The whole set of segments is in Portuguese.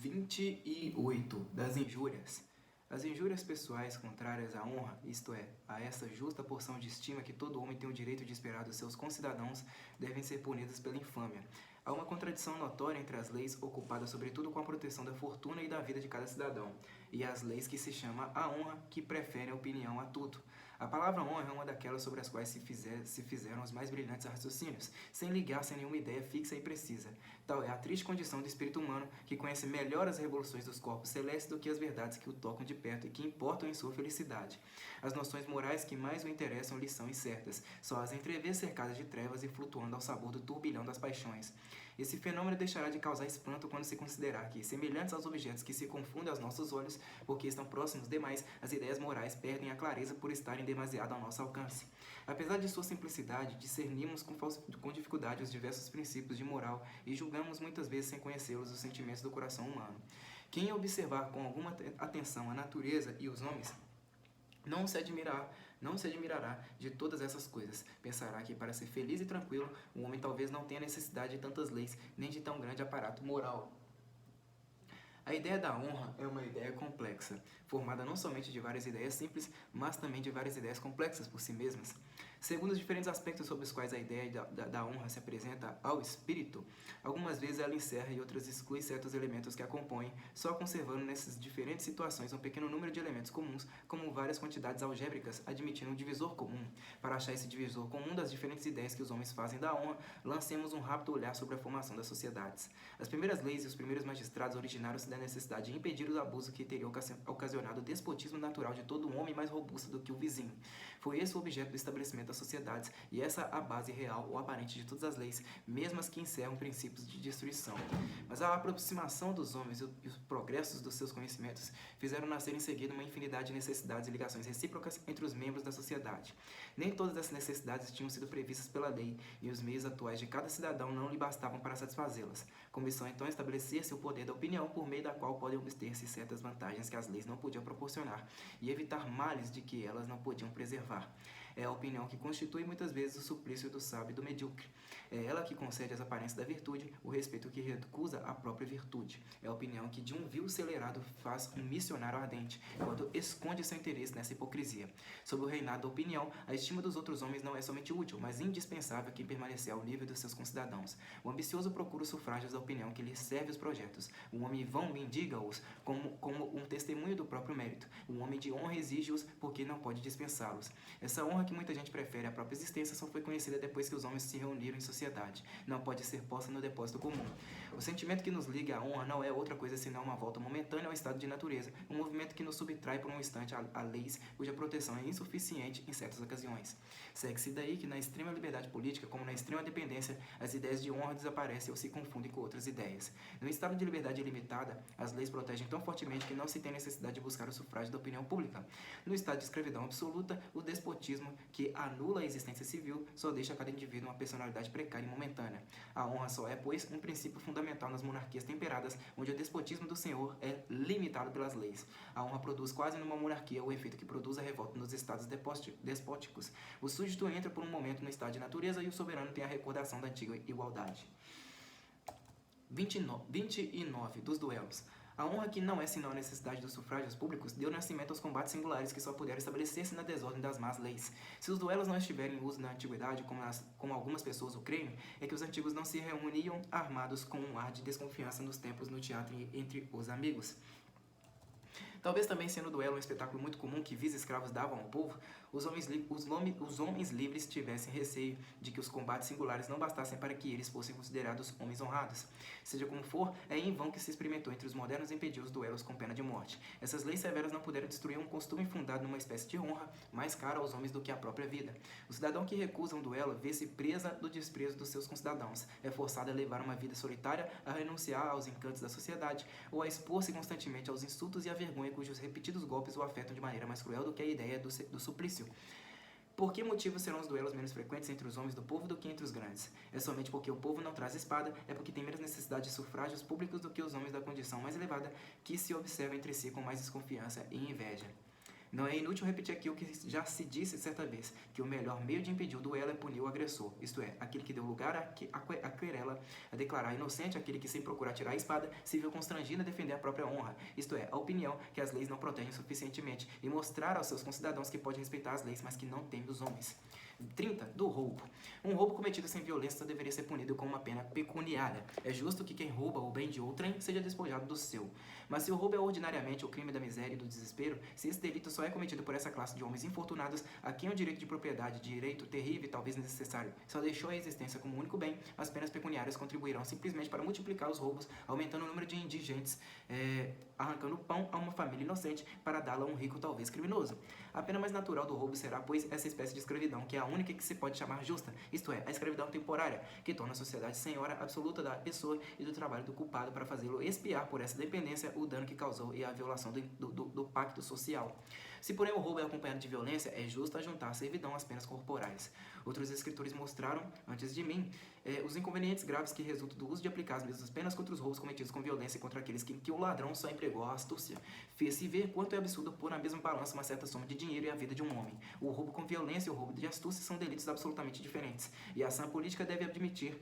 28. Das injúrias. As injúrias pessoais contrárias à honra, isto é, a essa justa porção de estima que todo homem tem o direito de esperar dos seus concidadãos, devem ser punidas pela infâmia. Há uma contradição notória entre as leis ocupadas sobretudo com a proteção da fortuna e da vida de cada cidadão, e as leis que se chama a honra, que preferem a opinião a tudo. A palavra honra é uma daquelas sobre as quais se fizeram os mais brilhantes raciocínios, sem ligar-se a nenhuma ideia fixa e precisa. Tal é a triste condição do espírito humano, que conhece melhor as revoluções dos corpos celestes do que as verdades que o tocam de perto e que importam em sua felicidade. As noções morais que mais o interessam lhe são incertas, só as entrevê cercadas de trevas e flutuando ao sabor do turbilhão das paixões. Esse fenômeno deixará de causar espanto quando se considerar que, semelhantes aos objetos que se confundem aos nossos olhos, porque estão próximos demais, as ideias morais perdem a clareza por estarem demasiado ao nosso alcance. Apesar de sua simplicidade, discernimos com dificuldade os diversos princípios de moral e julgamos muitas vezes sem conhecê-los os sentimentos do coração humano. Quem observar com alguma atenção a natureza e os homens, não se admirará de todas essas coisas. Pensará que para ser feliz e tranquilo, o homem talvez não tenha necessidade de tantas leis, nem de tão grande aparato moral. A ideia da honra é uma ideia complexa, formada não somente de várias ideias simples, mas também de várias ideias complexas por si mesmas. Segundo os diferentes aspectos sobre os quais a ideia da honra se apresenta ao espírito, algumas vezes ela encerra e outras exclui certos elementos que a compõem, só conservando nessas diferentes situações um pequeno número de elementos comuns, como várias quantidades algébricas, admitindo um divisor comum. Para achar esse divisor comum das diferentes ideias que os homens fazem da honra, lancemos um rápido olhar sobre a formação das sociedades. As primeiras leis e os primeiros magistrados originaram-se da necessidade de impedir o abuso que teria ocasionado o despotismo natural de todo um homem mais robusto do que o vizinho. Foi esse o objeto do estabelecimento das sociedades, e essa a base real ou aparente de todas as leis, mesmo as que encerram princípios de destruição. Mas a aproximação dos homens e os progressos dos seus conhecimentos fizeram nascer em seguida uma infinidade de necessidades e ligações recíprocas entre os membros da sociedade. Nem todas essas necessidades tinham sido previstas pela lei, e os meios atuais de cada cidadão não lhe bastavam para satisfazê-las. Começou então a estabelecer-se o poder da opinião, por meio da qual podem obter-se certas vantagens que as leis não podiam proporcionar, e evitar males de que elas não podiam preservar. É a opinião que constitui muitas vezes o suplício do sábio e do medíocre. É ela que concede as aparências da virtude, o respeito que recusa a própria virtude. É a opinião que de um vil acelerado faz um missionário ardente, quando esconde seu interesse nessa hipocrisia. Sob o reinado da opinião, a estima dos outros homens não é somente útil, mas indispensável que permanecer ao nível dos seus concidadãos. O ambicioso procura os sufrágios da opinião que lhe serve os projetos. O homem vão mendiga-os como um testemunho do próprio mérito. O homem de honra exige-os porque não pode dispensá-los. Essa honra que muita gente prefere à própria existência só foi conhecida depois que os homens se reuniram em sociedade. Não pode ser posta no depósito comum. O sentimento que nos liga à honra não é outra coisa senão uma volta momentânea ao estado de natureza, um movimento que nos subtrai por um instante a leis cuja proteção é insuficiente em certas ocasiões. Segue-se daí que na extrema liberdade política, como na extrema dependência, as ideias de honra desaparecem ou se confundem com outras ideias. No estado de liberdade ilimitada, as leis protegem tão fortemente que não se tem necessidade de buscar o sufrágio da opinião pública. No estado de escravidão absoluta, o despotismo, que anula a existência civil, só deixa a cada indivíduo uma personalidade precária e momentânea. A honra só é, pois, um princípio fundamental nas monarquias temperadas, onde o despotismo do senhor é limitado pelas leis. A honra produz quase numa monarquia o efeito que produz a revolta nos estados despóticos. O súdito entra por um momento no estado de natureza e o soberano tem a recordação da antiga igualdade. 29. Dos duelos. A honra, que não é senão a necessidade dos sufrágios públicos, deu nascimento aos combates singulares que só puderam estabelecer-se na desordem das más leis. Se os duelos não estiverem em uso na antiguidade, como algumas pessoas o creem, é que os antigos não se reuniam armados com um ar de desconfiança nos tempos no teatro entre os amigos. Talvez também sendo o duelo um espetáculo muito comum que vis-escravos davam ao povo, os homens livres tivessem receio de que os combates singulares não bastassem para que eles fossem considerados homens honrados. Seja como for, é em vão que se experimentou entre os modernos impedir os duelos com pena de morte. Essas leis severas não puderam destruir um costume fundado numa espécie de honra, mais cara aos homens do que a própria vida. O cidadão que recusa um duelo vê-se presa do desprezo dos seus concidadãos, é forçado a levar uma vida solitária, a renunciar aos encantos da sociedade, ou a expor-se constantemente aos insultos e à vergonha cujos repetidos golpes o afetam de maneira mais cruel do que a ideia do suplício. Por que motivo serão os duelos menos frequentes entre os homens do povo do que entre os grandes? É somente porque o povo não traz espada, é porque tem menos necessidade de sufrágios públicos do que os homens da condição mais elevada, que se observam entre si com mais desconfiança e inveja. Não é inútil repetir aqui o que já se disse certa vez, que o melhor meio de impedir o duelo é punir o agressor, isto é, aquele que deu lugar à querela, a declarar inocente aquele que, sem procurar tirar a espada, se viu constrangido a defender a própria honra, isto é, a opinião que as leis não protegem suficientemente, e mostrar aos seus concidadãos que pode respeitar as leis, mas que não teme os homens. 30. Do roubo. Um roubo cometido sem violência deveria ser punido com uma pena pecuniária. É justo que quem rouba o bem de outrem seja despojado do seu. Mas se o roubo é ordinariamente o crime da miséria e do desespero, se esse delito só é cometido por essa classe de homens infortunados, a quem o direito de propriedade, direito terrível e talvez necessário, só deixou a existência como único bem, as penas pecuniárias contribuirão simplesmente para multiplicar os roubos, aumentando o número de indigentes, arrancando pão a uma família inocente para dá-la a um rico talvez criminoso. A pena mais natural do roubo será, pois, essa espécie de escravidão, que é a única que se pode chamar justa, isto é, a escravidão temporária, que torna a sociedade senhora absoluta da pessoa e do trabalho do culpado para fazê-lo expiar por essa dependência o dano que causou e a violação do pacto social. Se, porém, o roubo é acompanhado de violência, é justo ajuntar a servidão às penas corporais. Outros escritores mostraram, antes de mim, os inconvenientes graves que resultam do uso de aplicar as mesmas penas contra os roubos cometidos com violência e contra aqueles que o ladrão só empregou a astúcia. Fez-se ver quanto é absurdo pôr na mesma balança uma certa soma de dinheiro e a vida de um homem. O roubo com violência e o roubo de astúcia são delitos absolutamente diferentes, e a ação política deve admitir,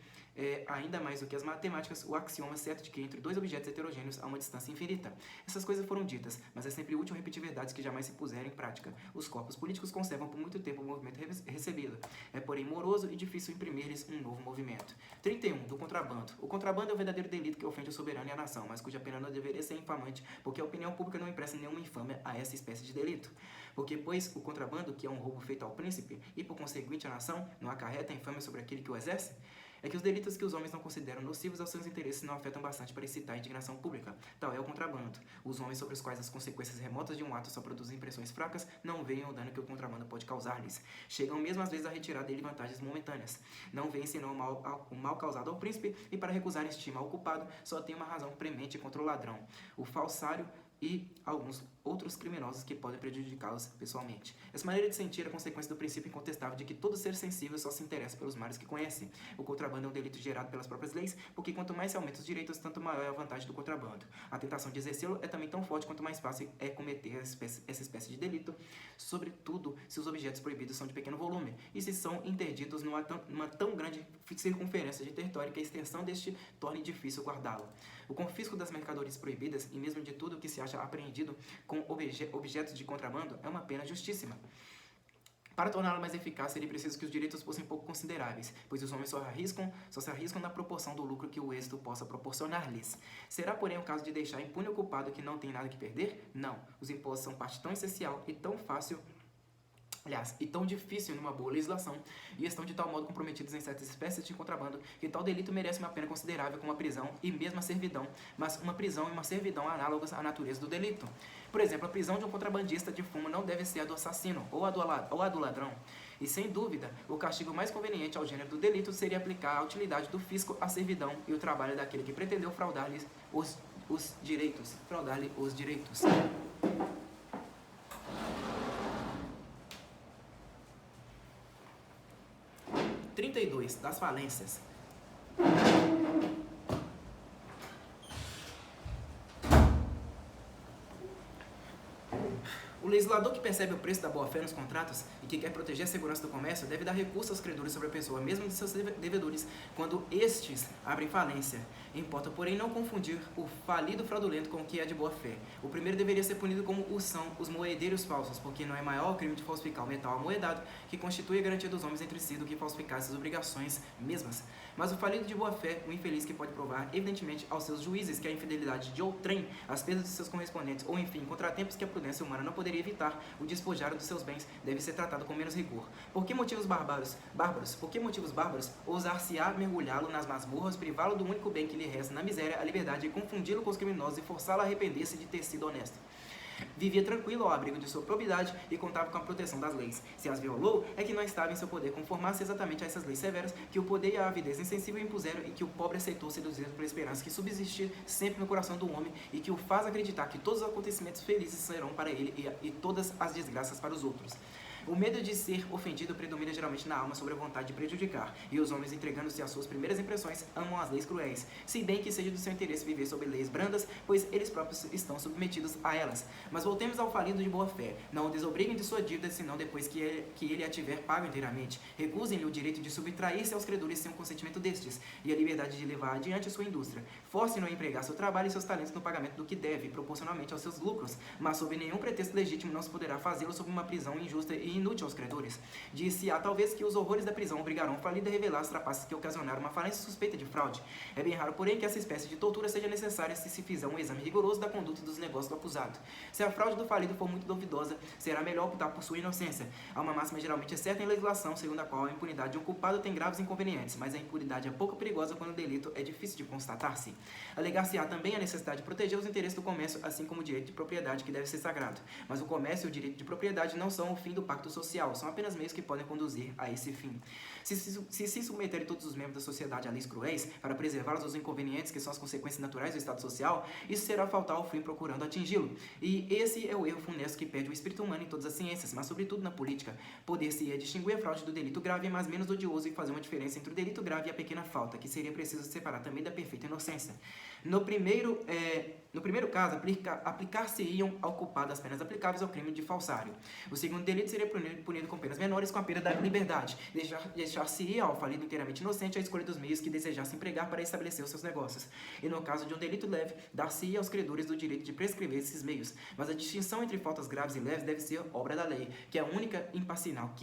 ainda mais do que as matemáticas, o axioma certo de que entre dois objetos heterogêneos há uma distância infinita. Essas coisas foram ditas, mas é sempre útil repetir verdades que jamais se puseram em prática. Os corpos políticos conservam por muito tempo o movimento recebido. É, porém, moroso e difícil imprimir-lhes um novo movimento. 31. Do contrabando. O contrabando é o verdadeiro delito que ofende o soberano e a nação, mas cuja pena não deveria ser infamante, porque a opinião pública não empresta nenhuma infâmia a essa espécie de delito. Porque, pois, o contrabando, que é um roubo feito ao príncipe, e por conseguinte a nação, não acarreta a infâmia sobre aquele que o exerce, é que os delitos que os homens não consideram nocivos aos seus interesses não afetam bastante para excitar a indignação pública. Tal é o contrabando. Os homens sobre os quais as consequências remotas de um ato só produzem impressões fracas não veem o dano que o contrabando pode causar-lhes. Chegam mesmo às vezes a retirar dele vantagens momentâneas. Não veem senão o mal causado ao príncipe e para recusar estima ao culpado só tem uma razão premente contra o ladrão, o falsário e alguns outros criminosos que podem prejudicá-los pessoalmente. Essa maneira de sentir é a consequência do princípio incontestável de que todo ser sensível só se interessa pelos males que conhece. O contrabando é um delito gerado pelas próprias leis, porque quanto mais se aumenta os direitos, tanto maior é a vantagem do contrabando. A tentação de exercê-lo é também tão forte quanto mais fácil é cometer essa espécie de delito, sobretudo se os objetos proibidos são de pequeno volume, e se são interditos numa tão grande circunferência de território que a extensão deste torne difícil guardá-lo. O confisco das mercadorias proibidas, e mesmo de tudo que se acha apreendido com objetos de contrabando, é uma pena justíssima. Para torná-la mais eficaz, seria preciso que os direitos fossem pouco consideráveis, pois os homens só se arriscam na proporção do lucro que o êxito possa proporcionar-lhes. Será, porém, o caso de deixar impune o culpado que não tem nada que perder? Não. Os impostos são parte tão essencial e tão fácil, aliás, e tão difícil numa boa legislação, e estão de tal modo comprometidos em certas espécies de contrabando, que tal delito merece uma pena considerável como a prisão e mesmo a servidão, mas uma prisão e uma servidão análogas à natureza do delito. Por exemplo, a prisão de um contrabandista de fumo não deve ser a do assassino ou a do ladrão. E, sem dúvida, o castigo mais conveniente ao gênero do delito seria aplicar a utilidade do fisco à servidão e o trabalho daquele que pretendeu fraudar-lhe os direitos. 32. Das falências. O legislador que percebe o preço da boa-fé nos contratos e que quer proteger a segurança do comércio deve dar recurso aos credores sobre a pessoa, mesmo de seus devedores, quando estes abrem falência. Importa, porém, não confundir o falido fraudulento com o que é de boa-fé. O primeiro deveria ser punido como o são os moedeiros falsos, porque não é maior o crime de falsificar o metal amoedado, que constitui a garantia dos homens entre si, do que falsificar essas obrigações mesmas. Mas o falido de boa-fé, o infeliz que pode provar, evidentemente, aos seus juízes que a infidelidade de outrem, as perdas de seus correspondentes, ou, enfim, contratempos que a prudência humana não poderia evitar, o despojar dos seus bens deve ser tratado com menos rigor. Por que motivos bárbaros? Ousar-se-á mergulhá-lo nas masmorras, privá-lo do único bem que lhe resta na miséria, a liberdade, e confundi-lo com os criminosos e forçá-lo a arrepender-se de ter sido honesto. Vivia tranquilo ao abrigo de sua probidade e contava com a proteção das leis. Se as violou, é que não estava em seu poder conformar-se exatamente a essas leis severas que o poder e a avidez insensível impuseram e que o pobre aceitou seduzido pela esperança que subsistir sempre no coração do homem e que o faz acreditar que todos os acontecimentos felizes serão para ele e todas as desgraças para os outros. O medo de ser ofendido predomina geralmente na alma sobre a vontade de prejudicar, e os homens, entregando-se às suas primeiras impressões, amam as leis cruéis, se bem que seja do seu interesse viver sob leis brandas, pois eles próprios estão submetidos a elas. Mas voltemos ao falido de boa fé. Não o desobriguem de sua dívida, senão depois que ele a tiver pago inteiramente. Recusem-lhe o direito de subtrair-se aos credores sem o consentimento destes, e a liberdade de levar adiante a sua indústria. Forcem-no a empregar seu trabalho e seus talentos no pagamento do que deve, proporcionalmente aos seus lucros, mas sob nenhum pretexto legítimo não se poderá fazê-lo sob uma prisão injusta e inútil aos credores. Disse-á talvez que os horrores da prisão obrigarão o falido a revelar as trapaças que ocasionaram uma falência suspeita de fraude. É bem raro, porém, que essa espécie de tortura seja necessária se fizer um exame rigoroso da conduta dos negócios do acusado. Se a fraude do falido for muito duvidosa, será melhor optar por sua inocência. Há uma máxima geralmente certa em legislação, segundo a qual a impunidade de um culpado tem graves inconvenientes, mas a impunidade é pouco perigosa quando o delito é difícil de constatar-se. Alegar-se-á também a necessidade de proteger os interesses do comércio, assim como o direito de propriedade, que deve ser sagrado. Mas o comércio e o direito de propriedade não são o fim do pacto social, são apenas meios que podem conduzir a esse fim. Se submeterem todos os membros da sociedade a leis cruéis, para preservá-los dos inconvenientes que são as consequências naturais do estado social, isso será faltar ao fim procurando atingi-lo. E esse é o erro funesto que perde o espírito humano em todas as ciências, mas sobretudo na política. Poder-se-ia distinguir a fraude do delito grave, mas menos odioso, e fazer uma diferença entre o delito grave e a pequena falta, que seria preciso separar também da perfeita inocência. No primeiro caso, aplicar-se-iam ao culpado as penas aplicáveis ao crime de falsário. O segundo delito seria punido com penas menores, com a perda da liberdade. Deixar-se-ia ao falido inteiramente inocente a escolha dos meios que desejasse empregar para estabelecer os seus negócios. E no caso de um delito leve, dar-se-ia aos credores do direito de prescrever esses meios. Mas a distinção entre faltas graves e leves deve ser obra da lei, que é a única imparcial.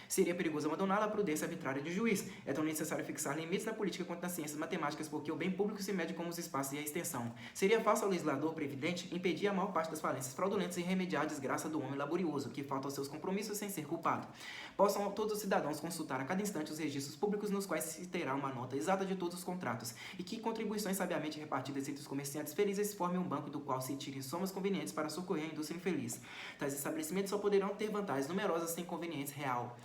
Seria perigoso abandoná-la à prudência arbitrária de juiz. É tão necessário fixar limites na política quanto nas ciências matemáticas, porque o bem público se mede como os espaços e a extensão. Seria fácil ao legislador previdente impedir a maior parte das falências fraudulentas e remediar a desgraça do homem laborioso, que falta aos seus compromissos sem ser culpado. Possam todos os cidadãos consultar a cada instante os registros públicos nos quais se terá uma nota exata de todos os contratos, e que contribuições sabiamente repartidas entre os comerciantes felizes formem um banco do qual se tirem somas convenientes para socorrer a indústria infeliz. Tais estabelecimentos só poderão ter vantagens numerosas sem conveniência real.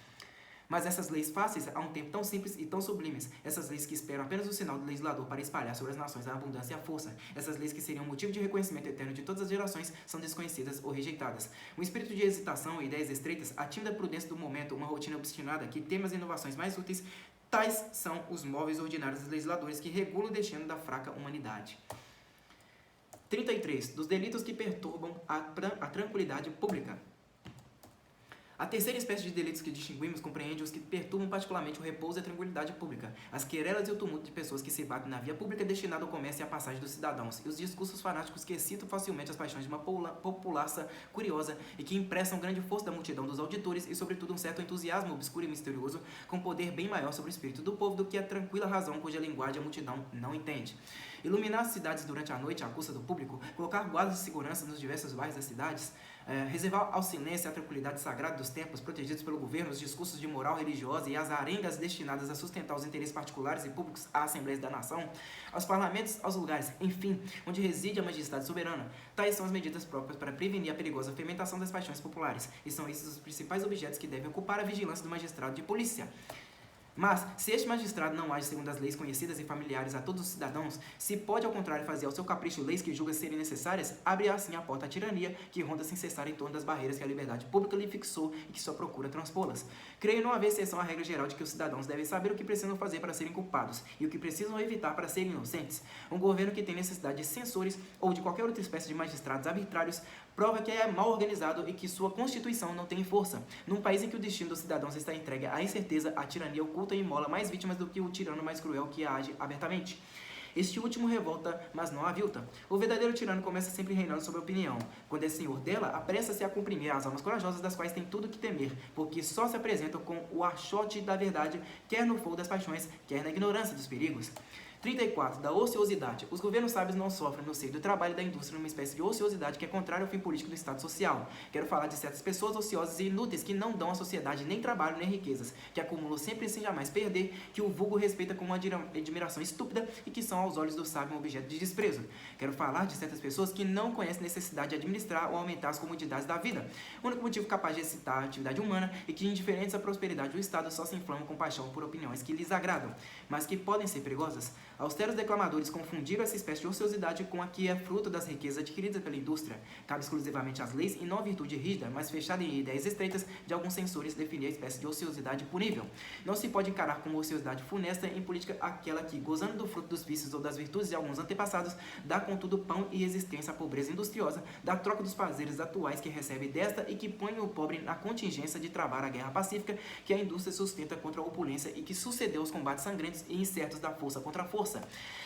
Mas essas leis fáceis, há um tempo tão simples e tão sublimes, essas leis que esperam apenas o sinal do legislador para espalhar sobre as nações a abundância e a força, essas leis que seriam motivo de reconhecimento eterno de todas as gerações, são desconhecidas ou rejeitadas. Um espírito de hesitação e ideias estreitas, a tímida prudência do momento, uma rotina obstinada que teme as inovações mais úteis, tais são os móveis ordinários dos legisladores que regulam o destino da fraca humanidade. 33. Dos delitos que perturbam a tranquilidade pública. A terceira espécie de delitos que distinguimos compreende os que perturbam particularmente o repouso e a tranquilidade pública, as querelas e o tumulto de pessoas que se batem na via pública destinada ao comércio e à passagem dos cidadãos, e os discursos fanáticos que excitam facilmente as paixões de uma populaça curiosa e que impressam grande força da multidão dos auditores e, sobretudo, um certo entusiasmo obscuro e misterioso, com poder bem maior sobre o espírito do povo do que a tranquila razão cuja linguagem a multidão não entende. Iluminar as cidades durante a noite à custa do público, colocar guardas de segurança nos diversos bairros das cidades, reservar ao silêncio e à tranquilidade sagrada dos templos protegidos pelo governo os discursos de moral religiosa e as arengas destinadas a sustentar os interesses particulares e públicos às assembleias da nação, aos parlamentos, aos lugares, enfim, onde reside a majestade soberana. Tais são as medidas próprias para prevenir a perigosa fermentação das paixões populares, e são esses os principais objetos que devem ocupar a vigilância do magistrado de polícia. Mas, se este magistrado não age segundo as leis conhecidas e familiares a todos os cidadãos, se pode, ao contrário, fazer ao seu capricho leis que julga serem necessárias, abre assim a porta à tirania, que ronda sem cessar em torno das barreiras que a liberdade pública lhe fixou e que só procura transpô-las. Creio não haver exceção à regra geral de que os cidadãos devem saber o que precisam fazer para serem culpados e o que precisam evitar para serem inocentes. Um governo que tem necessidade de censores ou de qualquer outra espécie de magistrados arbitrários prova que é mal organizado e que sua Constituição não tem força. Num país em que o destino dos cidadãos está entregue à incerteza, a tirania oculta e imola mais vítimas do que o tirano mais cruel que age abertamente. Este último revolta, mas não avilta. O verdadeiro tirano começa sempre reinando sobre a opinião. Quando é senhor dela, apressa-se a comprimir as almas corajosas das quais tem tudo que temer, porque só se apresentam com o achote da verdade, quer no fogo das paixões, quer na ignorância dos perigos. 34. Da ociosidade. Os governos sábios não sofrem no seio do trabalho e da indústria numa espécie de ociosidade que é contrária ao fim político do Estado social. Quero falar de certas pessoas ociosas e inúteis que não dão à sociedade nem trabalho nem riquezas, que acumulam sempre sem jamais perder, que o vulgo respeita com uma admiração estúpida e que são aos olhos do sábio um objeto de desprezo. Quero falar de certas pessoas que não conhecem necessidade de administrar ou aumentar as comodidades da vida, o único motivo capaz de excitar a atividade humana, e que, indiferentes à prosperidade do Estado, só se inflamam com paixão por opiniões que lhes agradam, mas que podem ser perigosas. Austeros declamadores confundiram essa espécie de ociosidade com a que é fruto das riquezas adquiridas pela indústria. Cabe exclusivamente às leis, e não a virtude rígida, mas fechada em ideias estreitas de alguns censores, definir a espécie de ociosidade punível. Não se pode encarar como ociosidade funesta em política aquela que, gozando do fruto dos vícios ou das virtudes de alguns antepassados, dá contudo pão e existência à pobreza industriosa, da troca dos prazeres atuais que recebe desta e que põe o pobre na contingência de travar a guerra pacífica que a indústria sustenta contra a opulência e que sucedeu aos combates sangrentos e incertos da força contra a força.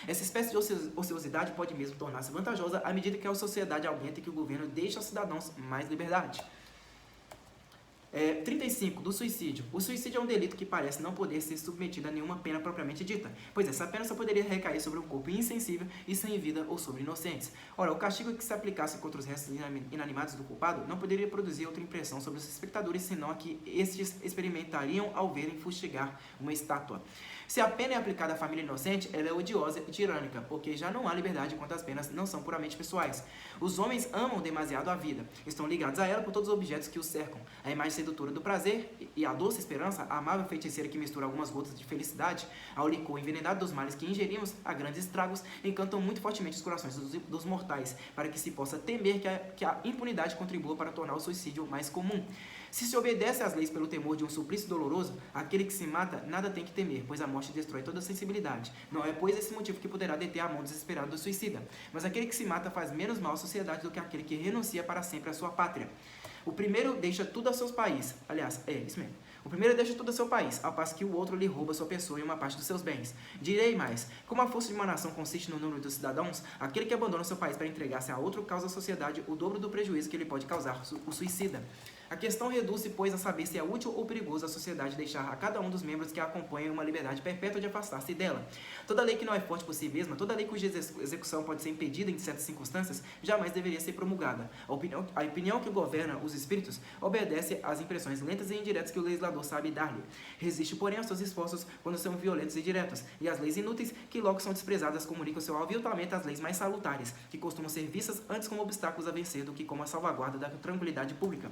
Essa espécie de ociosidade pode mesmo tornar-se vantajosa à medida que a sociedade aumenta e que o governo deixa aos cidadãos mais liberdade. 35. Do suicídio. O suicídio é um delito que parece não poder ser submetido a nenhuma pena propriamente dita, pois essa pena só poderia recair sobre um corpo insensível e sem vida ou sobre inocentes. Ora, o castigo que se aplicasse contra os restos inanimados do culpado não poderia produzir outra impressão sobre os espectadores, senão a que estes experimentariam ao verem fustigar uma estátua. Se a pena é aplicada à família inocente, ela é odiosa e tirânica, porque já não há liberdade enquanto as penas não são puramente pessoais. Os homens amam demasiado a vida, estão ligados a ela por todos os objetos que os cercam. A imagem sedutora do prazer e a doce esperança, a amável feiticeira que mistura algumas gotas de felicidade ao licor envenenado dos males que ingerimos, a grandes estragos, encantam muito fortemente os corações dos mortais, para que se possa temer que a impunidade contribua para tornar o suicídio mais comum. Se obedece às leis pelo temor de um suplício doloroso, aquele que se mata nada tem que temer, pois a morte destrói toda a sensibilidade. Não é, pois, esse motivo que poderá deter a mão desesperada do suicida. Mas aquele que se mata faz menos mal à sociedade do que aquele que renuncia para sempre à sua pátria. O primeiro deixa tudo a seus países. Aliás, isso mesmo. O primeiro deixa tudo a seu país, ao passo que o outro lhe rouba sua pessoa e uma parte dos seus bens. Direi mais, como a força de uma nação consiste no número dos cidadãos, aquele que abandona seu país para entregar-se a outro causa à sociedade o dobro do prejuízo que ele pode causar o suicida. A questão reduz-se, pois, a saber se é útil ou perigoso à sociedade deixar a cada um dos membros que a acompanham uma liberdade perpétua de afastar-se dela. Toda lei que não é forte por si mesma, toda lei cuja execução pode ser impedida em certas circunstâncias, jamais deveria ser promulgada. A opinião que governa os espíritos obedece às impressões lentas e indiretas que o legislador sabe dar-lhe. Resiste, porém, aos seus esforços quando são violentos e diretos, e as leis inúteis, que logo são desprezadas, comunicam seu aviltamento às leis mais salutares, que costumam ser vistas antes como obstáculos a vencer do que como a salvaguarda da tranquilidade pública.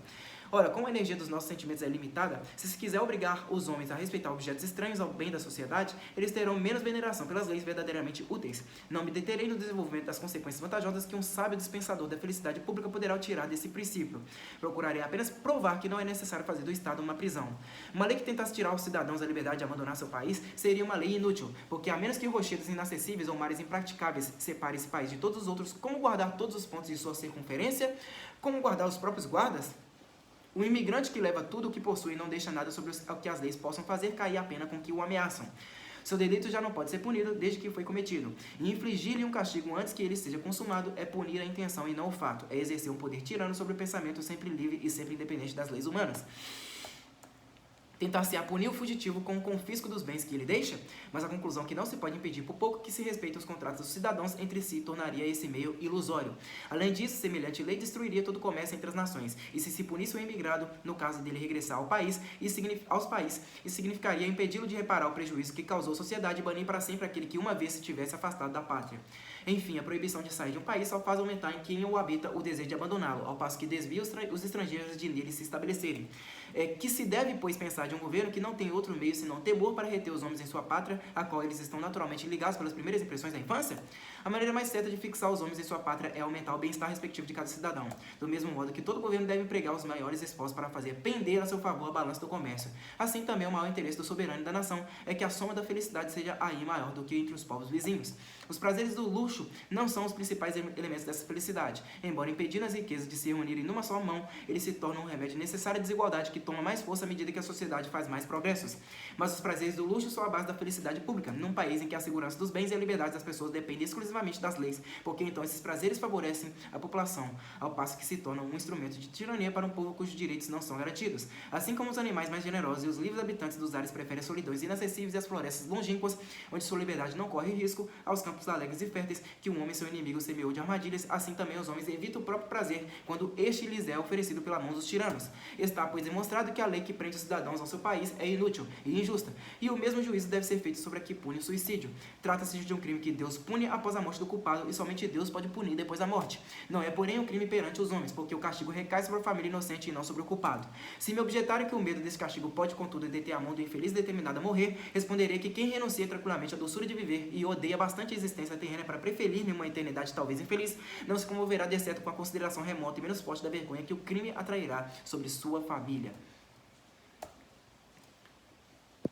Ora, como a energia dos nossos sentimentos é limitada, se quiser obrigar os homens a respeitar objetos estranhos ao bem da sociedade, eles terão menos veneração pelas leis verdadeiramente úteis. Não me deterei no desenvolvimento das consequências vantajosas que um sábio dispensador da felicidade pública poderá tirar desse princípio. Procurarei apenas provar que não é necessário fazer do Estado uma prisão. Uma lei que tentasse tirar aos cidadãos a liberdade de abandonar seu país seria uma lei inútil, porque a menos que rochedos inacessíveis ou mares impraticáveis separem esse país de todos os outros, como guardar todos os pontos de sua circunferência? Como guardar os próprios guardas? O imigrante que leva tudo o que possui e não deixa nada sobre o que as leis possam fazer cair a pena com que o ameaçam. Seu delito já não pode ser punido desde que foi cometido. E infligir-lhe um castigo antes que ele seja consumado é punir a intenção e não o fato. É exercer um poder tirano sobre o pensamento sempre livre e sempre independente das leis humanas. Tentar-se a punir o fugitivo com o confisco dos bens que ele deixa, mas a conclusão que não se pode impedir por pouco que se respeite os contratos dos cidadãos entre si tornaria esse meio ilusório. Além disso, semelhante lei destruiria todo o comércio entre as nações, e se punisse o imigrado, no caso dele regressar ao país, aos países, isso significaria impedi-lo de reparar o prejuízo que causou à sociedade e banir para sempre aquele que uma vez se tivesse afastado da pátria. Enfim, a proibição de sair de um país só faz aumentar em quem o habita o desejo de abandoná-lo, ao passo que desvia os estrangeiros de nele se estabelecerem. Que se deve, pois, pensar de um governo que não tem outro meio senão temor para reter os homens em sua pátria, a qual eles estão naturalmente ligados pelas primeiras impressões da infância? A maneira mais certa de fixar os homens em sua pátria é aumentar o bem-estar respectivo de cada cidadão, do mesmo modo que todo governo deve empregar os maiores esforços para fazer pender a seu favor a balança do comércio. Assim também o maior interesse do soberano e da nação é que a soma da felicidade seja aí maior do que entre os povos vizinhos. Os prazeres do luxo não são os principais elementos dessa felicidade. Embora impedindo as riquezas de se reunirem numa só mão, eles se tornam um remédio necessário à desigualdade que toma mais força à medida que a sociedade faz mais progressos. Mas os prazeres do luxo são a base da felicidade pública, num país em que a segurança dos bens e a liberdade das pessoas dependem exclusivamente das leis, porque então esses prazeres favorecem a população, ao passo que se tornam um instrumento de tirania para um povo cujos direitos não são garantidos. Assim como os animais mais generosos e os livres habitantes dos ares preferem as solidões inacessíveis e as florestas longínquas, onde sua liberdade não corre risco, aos campos alegres e férteis que um homem seu inimigo semeou de armadilhas, assim também os homens evitam o próprio prazer quando este lhes é oferecido pela mão dos tiranos. Está, pois, demonstrado que a lei que prende os cidadãos ao seu país é inútil e injusta, e o mesmo juízo deve ser feito sobre a que pune o suicídio. Trata-se de um crime que Deus pune após a morte do culpado, e somente Deus pode punir depois da morte. Não é, porém, um crime perante os homens, porque o castigo recai sobre a família inocente e não sobre o culpado. Se me objetarem que o medo desse castigo pode, contudo, deter a mão do infeliz determinado a morrer, responderei que quem renuncia tranquilamente à doçura de viver e odeia bastante a existência terrena para preferir-lhe uma eternidade talvez infeliz, não se comoverá de certo com a consideração remota e menos forte da vergonha que o crime atrairá sobre sua família.